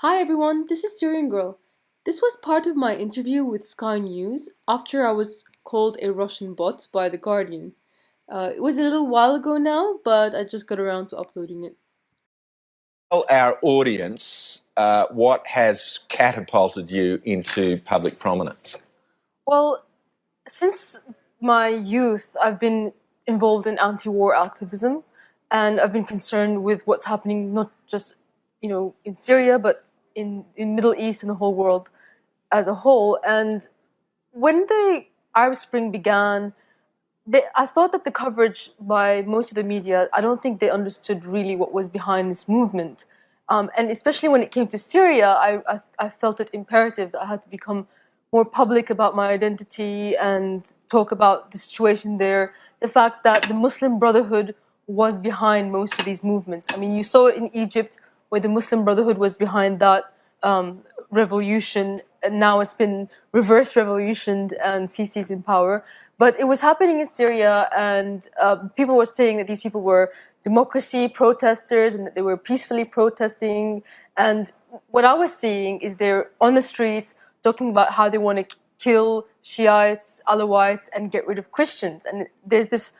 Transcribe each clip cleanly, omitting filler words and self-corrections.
Hi everyone, this is Syrian Girl. This was part of my interview with Sky News after I was called a Russian bot by The Guardian. It was a little while ago now, but I just got around to uploading it. Tell our audience what has catapulted you into public prominence. Well, since my youth, I've been involved in anti-war activism, and I've been concerned with what's happening not just, in Syria, but in Middle East and the whole world as a whole. And when the Arab Spring began, I thought that the coverage by most of the media, I don't think they understood really what was behind this movement. And especially when it came to Syria, I felt it imperative that I had to become more public about my identity and talk about the situation there. The fact that the Muslim Brotherhood was behind most of these movements. I mean, you saw it in Egypt where the Muslim Brotherhood was behind that revolution, and now it's been reverse revolutioned and Sisi's in power. But it was happening in Syria, and people were saying that these people were democracy protesters and that they were peacefully protesting. And what I was seeing is they're on the streets talking about how they want to kill Shiites, Alawites, and get rid of Christians. And there's this,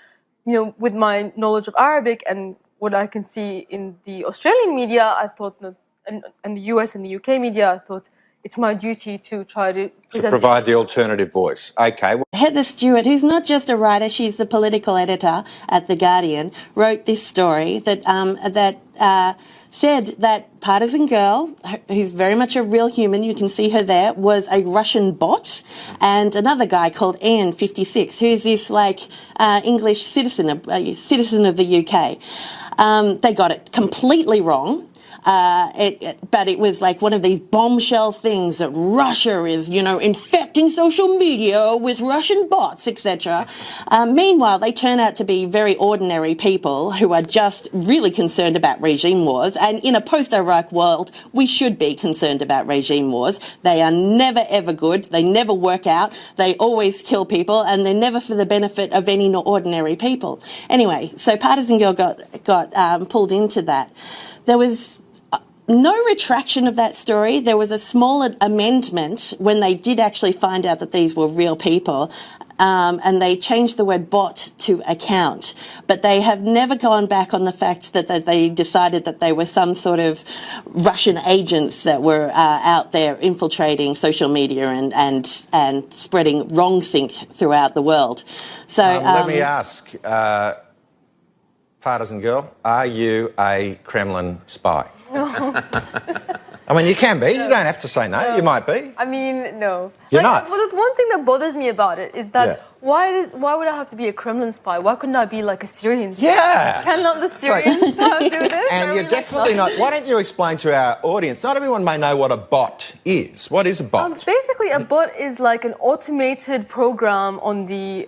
with my knowledge of Arabic and what I can see in the Australian media, I thought, and the US and the UK media, I thought it's my duty to try to provide the alternative voice. Okay. Heather Stewart, who's not just a writer, she's the political editor at The Guardian, wrote this story that said that Partisan Girl, who's very much a real human, you can see her there, was a Russian bot, and another guy called Ian 56, who's this English citizen, a citizen of the UK. They got it completely wrong. But it was like one of these bombshell things that Russia is, infecting social media with Russian bots, etc. Meanwhile, they turn out to be very ordinary people who are just really concerned about regime wars. And in a post-Iraq world, we should be concerned about regime wars. They are never, ever good. They never work out. They always kill people, and they're never for the benefit of any ordinary people. Anyway, so Partisan Girl got pulled into that. There was no retraction of that story. There was a small amendment when they did actually find out that these were real people, and they changed the word bot to account. But they have never gone back on the fact that they decided that they were some sort of Russian agents that were out there infiltrating social media and spreading wrongthink throughout the world. So let me ask, Partisan Girl, are you a Kremlin spy? I mean, you can be. You don't have to say no. You might be. I mean, no. You're not. Well, there's one thing that bothers me about it is that why would I have to be a Kremlin spy? Why couldn't I be like a Syrian spy? Yeah. Cannot the Syrians do this? And you're definitely not. Why don't you explain to our audience? Not everyone may know what a bot is. What is a bot? Basically, a bot is like an automated program on the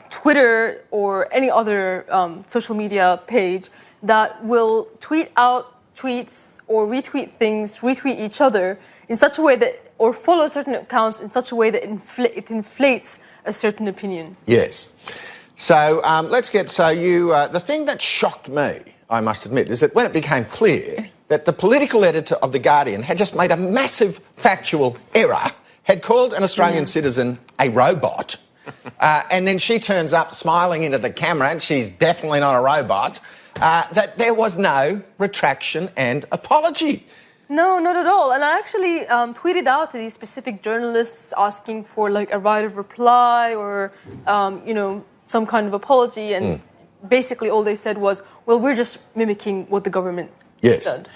Twitter or any other social media page that will tweet out tweets or retweet things, retweet each other in such a way that, or follow certain accounts in such a way that it inflates a certain opinion. Yes. So let's get, the thing that shocked me, I must admit, is that when it became clear that the political editor of The Guardian had just made a massive factual error, had called an Australian citizen a robot, and then she turns up smiling into the camera, and she's definitely not a robot, that there was no retraction and apology. No, not at all. And I actually tweeted out to these specific journalists asking for like a right of reply or, some kind of apology. And basically all they said was, well, we're just mimicking what the government said.